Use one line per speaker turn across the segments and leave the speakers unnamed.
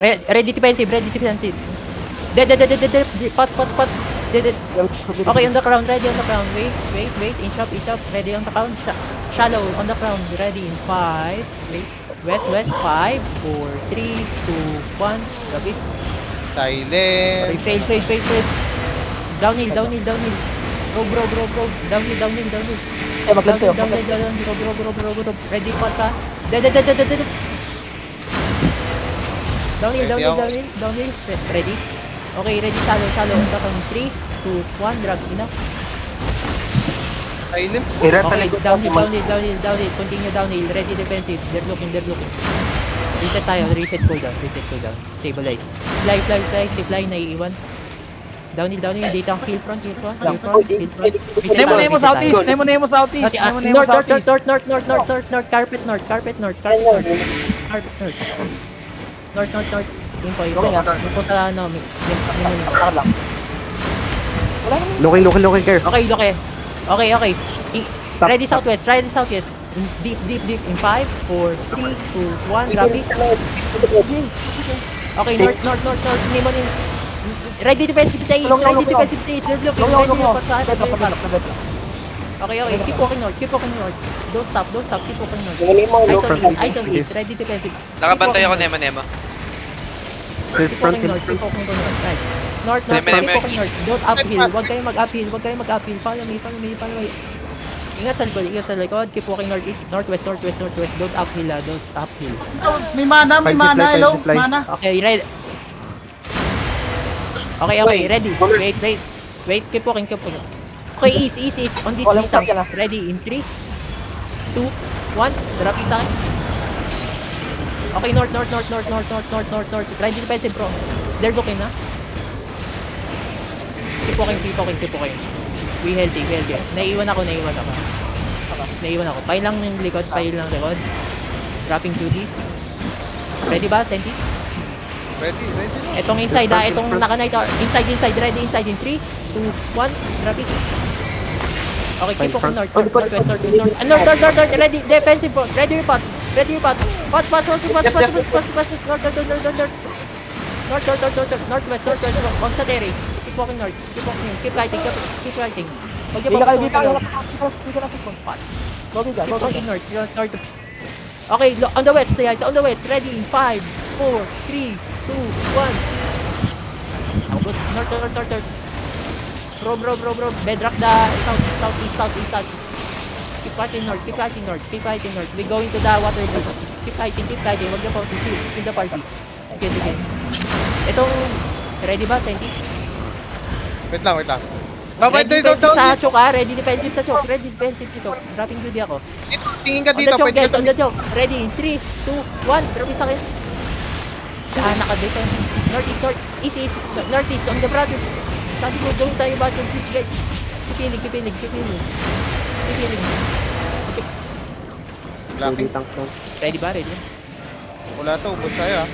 Ready defensive, ready defensive. Dead. Pause. Dead. Okay, on the ground, ready on the ground. Wait. Inch up. Ready on the ground. Shallow on the ground. Ready in 5. Wait. West. 5, 4, 3, 2, 1. Gabi.
Silent.
Fail. Downhill. Bro. Downhill.
Kaya mag-lens kayo.
Bro. Ready, pause ha. Dead. Downhill. Ready? Okay, ready, shallow. On the count, 3, 2, 1, drag, enough.
Silent.
Ira
Okay,
talaga.
downhill. Continue downhill. Ready, defensive. They're looking. Reset tayo. Reset cooldown. Stabilize. Fly, naiiwan. Downhill. Data, hill front. Reset tayo,
Nemo
reset tayo.
southeast. Nemo southeast.
North. Carpet north. North. Info.
Okay nga.
Info sa ano, Nemo.
Lakad lang. Wala naman.
Looking, care.
Okay.
Stop.
Ready southwest. Deep. In 5, 4, 3, 2, 1, rapid. Okay, north. Nemo. Ready defensive sa east. They're looking. Ready yung patsa. Okay. Keep walking north. Don't stop. Keep walking north. Eyes on east. Ready defensive.
Nakabantay ako, Nemo.
Hills front.
Keep walking north. Right. North.
Nemo,
Keep walking
east.
north. Don't uphill. Huwag kayong mag-uphill. Follow me. Ingat sa likod. Keep walking northwest. Don't uphill.
May mana. Hello.
Supply.
Mana.
Okay, ready. Okay, ready. Wait. Keep walking. Okay, east. On this
Walang
detail.
stop yan, ah.
Ready in 3, 2, 1. Drop isa akin. Okay, north. Ready defensive, bro. They're looking, ha? Keep walking. We healthy. Naiiwan ako. Pail lang yung likod. Dropping 2D. Ready ba, Senti?
Ready.
Etong inside, etong naka-night. Inside. Ready inside in 3, 2, 1. Dropping. Okay, keep walking north. North. Ready, defensive, bro. Ready your pots. Pots. Northwest. On sa terrace. Keep walking north. Keep kiting. Huwag niyo pa
Dito kayo.
Keep
Go.
walking north. Okay, on the west, guys. Ready in 5, 4, 3, 2, 1. North. Bro. Bedrock the southeast. Keep fighting north. We going to the water bridge. Keep fighting. Huwag niyo pa kill the party. Sige. Itong, ready ba, Senti?
Wait lang. Babay
Ready
tayo
defensive sa
down.
choke, ha? Ready defensive sa choke. Dropping duty ako.
Tingin ka
On
dito.
the choke,
Pwede
guys.
ka
On the choke. Ready in 3, 2, 1. Drop isa kayo. Naka-dito. Northeast. Northeast. On the brother. Sabi ko, going tayo ba yung bridge, guys. Keep healing.
Blocking.
Ready ba? Ready?
Wala to. Ubus tayo, ah.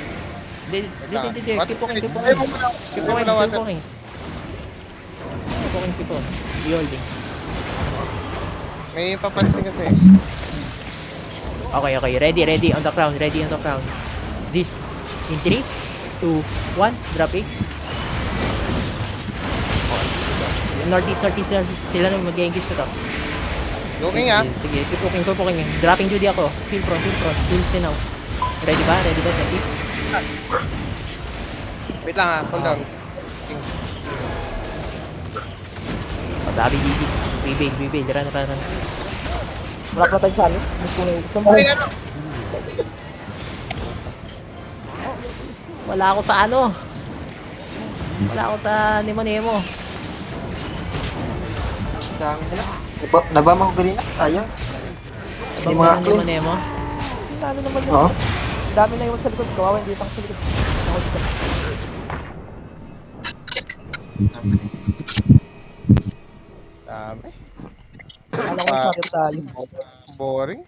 Hindi. Keep walking. Keep on. Holding.
May papansin kasi.
Okay. Ready on the ground. This. In 3, 2, 1. Drop it. Northeast. Sila na mag-engage ko to.
Looking, ah.
Sige. Keep walking. Dropping duty ako. Fill front. Fill sinaw. Ready ba, Senti?
Wait lang, ah. Hold down.
Sabi, Bibil. Run.
Wala pa tayo sa amin. Gusto mo.
Ay, ano?
Wala ako sa Nemo.
Dami nila. Nabama ko kanina. Sayang. Hindi mga cleans.
Nemo.
Dami naman yun.
Oo.
Dami na yung sa likod. Kawawa hindi pang sa likod. Ako dito.
Dami.
Alam ko sa akin tayo.
Boring.